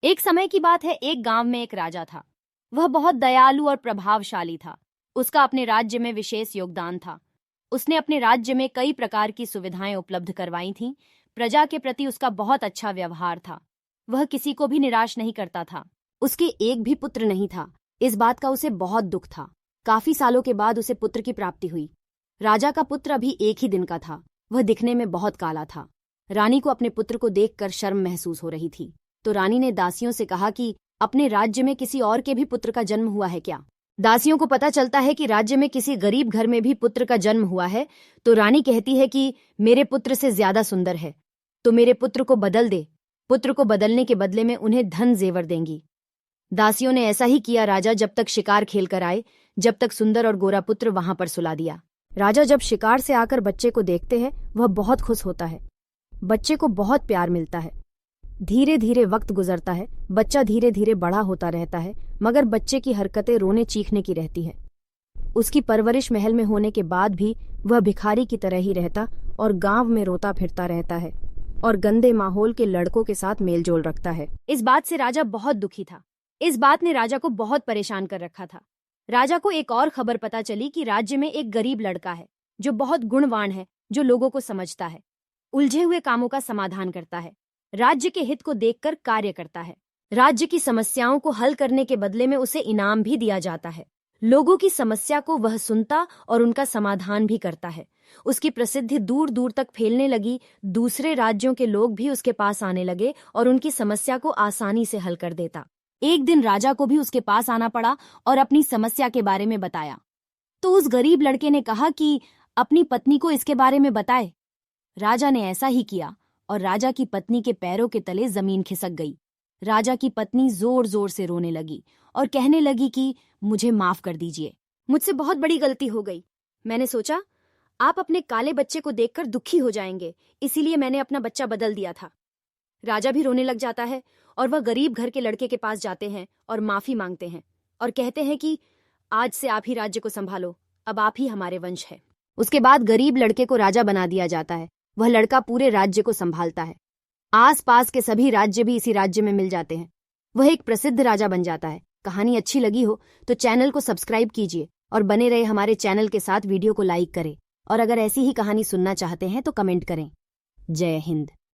एक समय की बात है, एक गांव में एक राजा था। वह बहुत दयालु और प्रभावशाली था। उसका अपने राज्य में विशेष योगदान था। उसने अपने राज्य में कई प्रकार की सुविधाएं उपलब्ध करवाई थीं। प्रजा के प्रति उसका बहुत अच्छा व्यवहार था। वह किसी को भी निराश नहीं करता था। उसके एक भी पुत्र नहीं था। इस बात का उसे बहुत दुख था। काफी सालों के बाद उसे पुत्र की प्राप्ति हुई। राजा का पुत्र अभी एक ही दिन का था। वह दिखने में बहुत काला था। रानी को अपने पुत्र को देखकर शर्म महसूस हो रही थी। तो रानी ने दासियों से कहा कि अपने राज्य में किसी और के भी पुत्र का जन्म हुआ है क्या। दासियों को पता चलता है कि राज्य में किसी गरीब घर में भी पुत्र का जन्म हुआ है। तो रानी कहती है कि मेरे पुत्र से ज्यादा सुंदर है, तो मेरे पुत्र को बदल दे। पुत्र को बदलने के बदले में उन्हें धन जेवर देंगी। दासियों ने ऐसा ही किया। राजा जब तक शिकार खेल कर आए, जब तक सुंदर और गोरा पुत्र वहां पर सुला दिया। राजा जब शिकार से आकर बच्चे को देखते हैं, वह बहुत खुश होता है। बच्चे को बहुत प्यार मिलता है। धीरे धीरे वक्त गुजरता है। बच्चा धीरे धीरे बड़ा होता रहता है, मगर बच्चे की हरकतें रोने चीखने की रहती है। उसकी परवरिश महल में होने के बाद भी वह भिखारी की तरह ही रहता और गांव में रोता फिरता रहता है और गंदे माहौल के लड़कों के साथ मेलजोल रखता है। इस बात से राजा बहुत दुखी था। इस बात ने राजा को बहुत परेशान कर रखा था। राजा को एक और खबर पता चली कि राज्य में एक गरीब लड़का है जो बहुत गुणवान है, जो लोगों को समझता है, उलझे हुए कामों का समाधान करता है, राज्य के हित को देखकर कार्य करता है। राज्य की समस्याओं को हल करने के बदले में उसे इनाम भी दिया जाता है। लोगों की समस्या को वह सुनता और उनका समाधान भी करता है। उसकी प्रसिद्धि दूर दूर तक फैलने लगी। दूसरे राज्यों के लोग भी उसके पास आने लगे और उनकी समस्या को आसानी से हल कर देता। एक दिन राजा को भी उसके पास आना पड़ा और अपनी समस्या के बारे में बताया। तो उस गरीब लड़के ने कहा कि अपनी पत्नी को इसके बारे में बताए। राजा ने ऐसा ही किया और राजा की पत्नी के पैरों के तले जमीन खिसक गई। राजा की पत्नी जोर जोर से रोने लगी और कहने लगी कि मुझे माफ कर दीजिए, मुझसे बहुत बड़ी गलती हो गई। मैंने सोचा आप अपने काले बच्चे को देखकर दुखी हो जाएंगे, इसीलिए मैंने अपना बच्चा बदल दिया था। राजा भी रोने लग जाता है और वह गरीब घर के लड़के के पास जाते हैं और माफी मांगते हैं और कहते हैं कि आज से आप ही राज्य को संभालो, अब आप ही हमारे वंश है। उसके बाद गरीब लड़के को राजा बना दिया जाता है। वह लड़का पूरे राज्य को संभालता है। आस पास के सभी राज्य भी इसी राज्य में मिल जाते हैं। वह एक प्रसिद्ध राजा बन जाता है। कहानी अच्छी लगी हो तो चैनल को सब्सक्राइब कीजिए और बने रहे हमारे चैनल के साथ। वीडियो को लाइक करें और अगर ऐसी ही कहानी सुनना चाहते हैं तो कमेंट करें। जय हिंद।